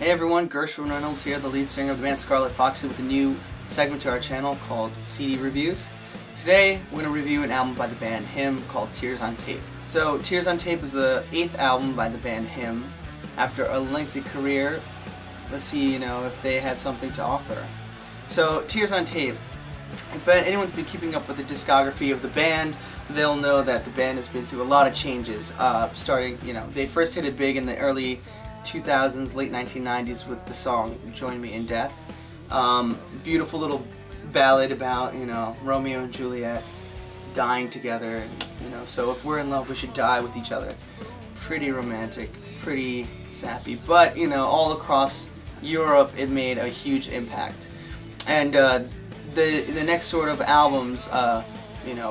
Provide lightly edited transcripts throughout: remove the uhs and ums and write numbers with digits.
Hey everyone, Gershwin Reynolds here, the lead singer of the band Scarlet Foxy, with a new segment to our channel called CD Reviews. Today, we're going to review an album by the band Him called Tears on Tape. So, Tears on Tape is the 8th album by the band Him. After a lengthy career, let's see, if they had something to offer. So, Tears on Tape. If anyone's been keeping up with the discography of the band, they'll know that the band has been through a lot of changes. They first hit it big in the early 2000s, late 1990s with the song Join Me in Death. Beautiful little ballad about, Romeo and Juliet dying together. So if we're in love, we should die with each other. Pretty romantic, pretty sappy. But, all across Europe, it made a huge impact. And the next sort of albums,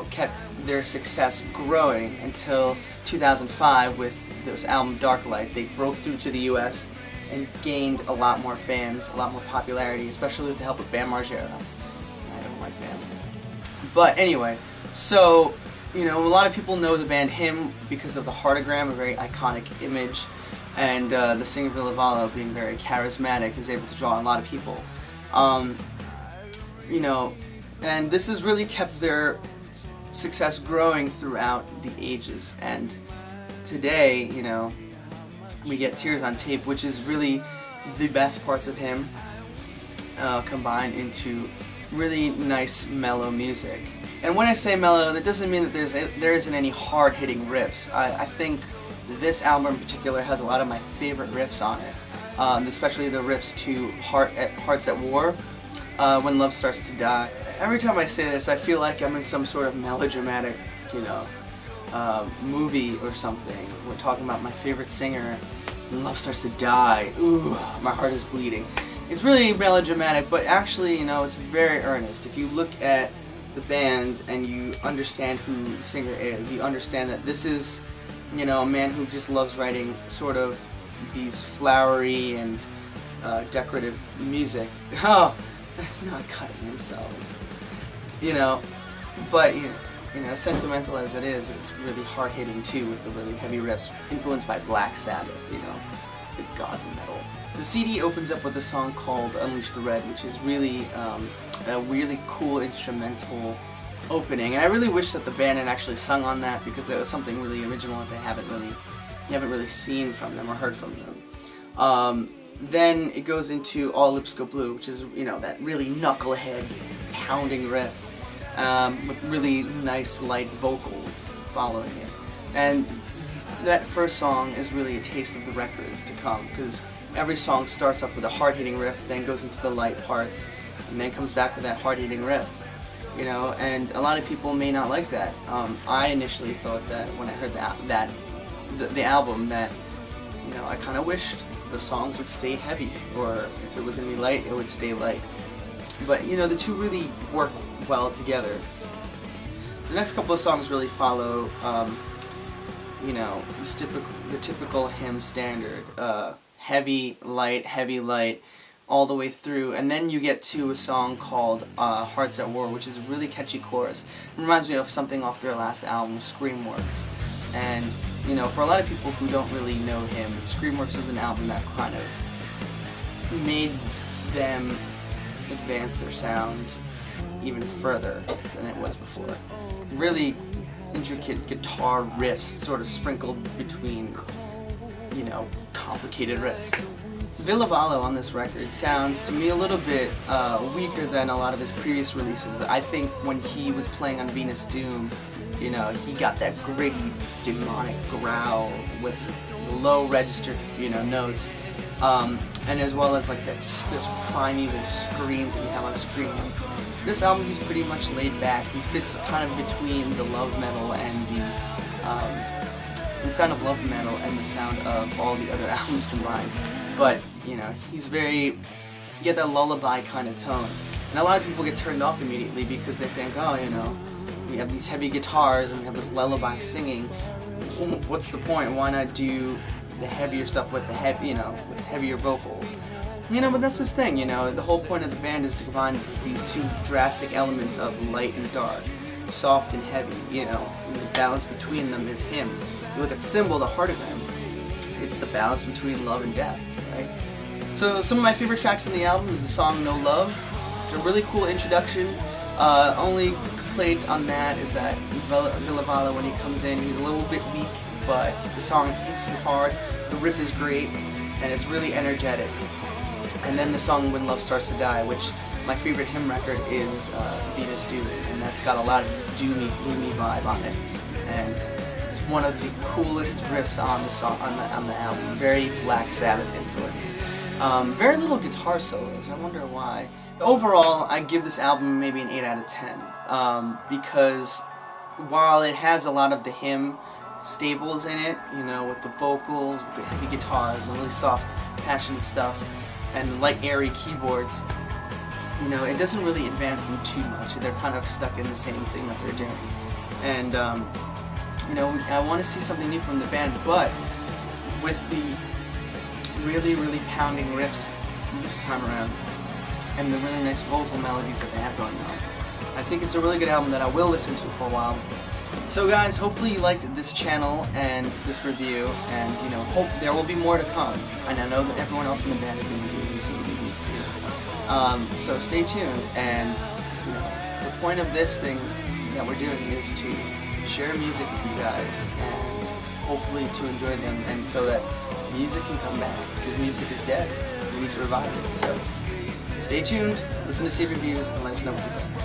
kept their success growing until 2005 with this album Dark Light. They broke through to the US and gained a lot more fans, a lot more popularity, especially with the help of Bam Margera. I don't like Bam. But anyway, so, a lot of people know the band Him because of the heartagram, a very iconic image, and the singer Ville Valo, being very charismatic, is able to draw a lot of people. And this has really kept their success growing throughout the ages. And today, we get Tears on Tape, which is really the best parts of Him combined into really nice, mellow music. And when I say mellow, that doesn't mean that there isn't any hard-hitting riffs. I think this album in particular has a lot of my favorite riffs on it, especially the riffs to Hearts at War, When Love Starts to Die. Every time I say this, I feel like I'm in some sort of melodramatic, movie or something. We're talking about my favorite singer, and love starts to die. Ooh, my heart is bleeding. It's really melodramatic, but actually, it's very earnest. If you look at the band and you understand who the singer is, you understand that this is, a man who just loves writing sort of these flowery and decorative music. Oh, that's not cutting themselves. But, sentimental as it is, it's really hard-hitting too, with the really heavy riffs, influenced by Black Sabbath, the gods of metal. The CD opens up with a song called Unleash the Red, which is really a really cool instrumental opening, and I really wish that the band had actually sung on that, because it was something really original that you haven't really seen from them or heard from them. Then it goes into All Lips Go Blue, which is, that really knucklehead pounding riff, with really nice light vocals following it. And that first song is really a taste of the record to come, because every song starts off with a hard-hitting riff, then goes into the light parts, and then comes back with that hard-hitting riff. And a lot of people may not like that. I initially thought that when I heard the album that, I kind of wished the songs would stay heavy, or if it was going to be light, it would stay light. But, the two really work well together. So the next couple of songs really follow, the typical Him standard, heavy, light, all the way through. And then you get to a song called Hearts at War, which is a really catchy chorus. It reminds me of something off their last album, Screamworks. And, for a lot of people who don't really know Him, Screamworks was an album that kind of made them advance their sound even further than it was before. Really intricate guitar riffs sort of sprinkled between, complicated riffs. Ville Valo on this record sounds to me a little bit weaker than a lot of his previous releases. I think when he was playing on Venus Doom, he got that gritty, demonic growl with low registered, notes. And as well as like those primeval screams that you have on Screamworks. This album, he's pretty much laid back. He fits kind of between the love metal and the sound of love metal and the sound of all the other albums combined. But he's you get that lullaby kind of tone, and a lot of people get turned off immediately because they think, oh, we have these heavy guitars and we have this lullaby singing. What's the point? Why not do the heavier stuff with with heavier vocals? But that's his thing. The whole point of the band is to combine these two drastic elements of light and dark, soft and heavy. And the balance between them is Him. You look at Symbol, the heartagram. It's the balance between love and death, right? So some of my favorite tracks on the album is the song No Love. It's a really cool introduction. Only complaint on that is that Villavala, when he comes in, he's a little bit weak, but the song hits you hard, the riff is great, and it's really energetic. And then the song When Love Starts to Die, which my favorite hymn record is Venus Due, and that's got a lot of doomy, gloomy vibe on it. And it's one of the coolest riffs on the song on the album. Very Black Sabbath influence. Very little guitar solos. I wonder why. Overall, I give this album maybe an 8 out of 10 because while it has a lot of the hymn staples in it, you know, with the vocals, with the heavy guitars, and really soft, passionate stuff, and light, airy keyboards, you know, it doesn't really advance them too much. They're kind of stuck in the same thing that they're doing. And, you know, I want to see something new from the band, but with the really, really pounding riffs this time around, and the really nice vocal melodies that they have going on, I think it's a really good album that I will listen to for a while. So guys, hopefully you liked this channel and this review, and you know, hope there will be more to come. And I know that everyone else in the band is going to be doing these CD reviews too. So stay tuned, and you know, the point of this thing that we're doing is to share music with you guys, and hopefully to enjoy them, and so that music can come back, because music is dead. We need to revive it. So stay tuned, listen to CD reviews, and let us know what you think.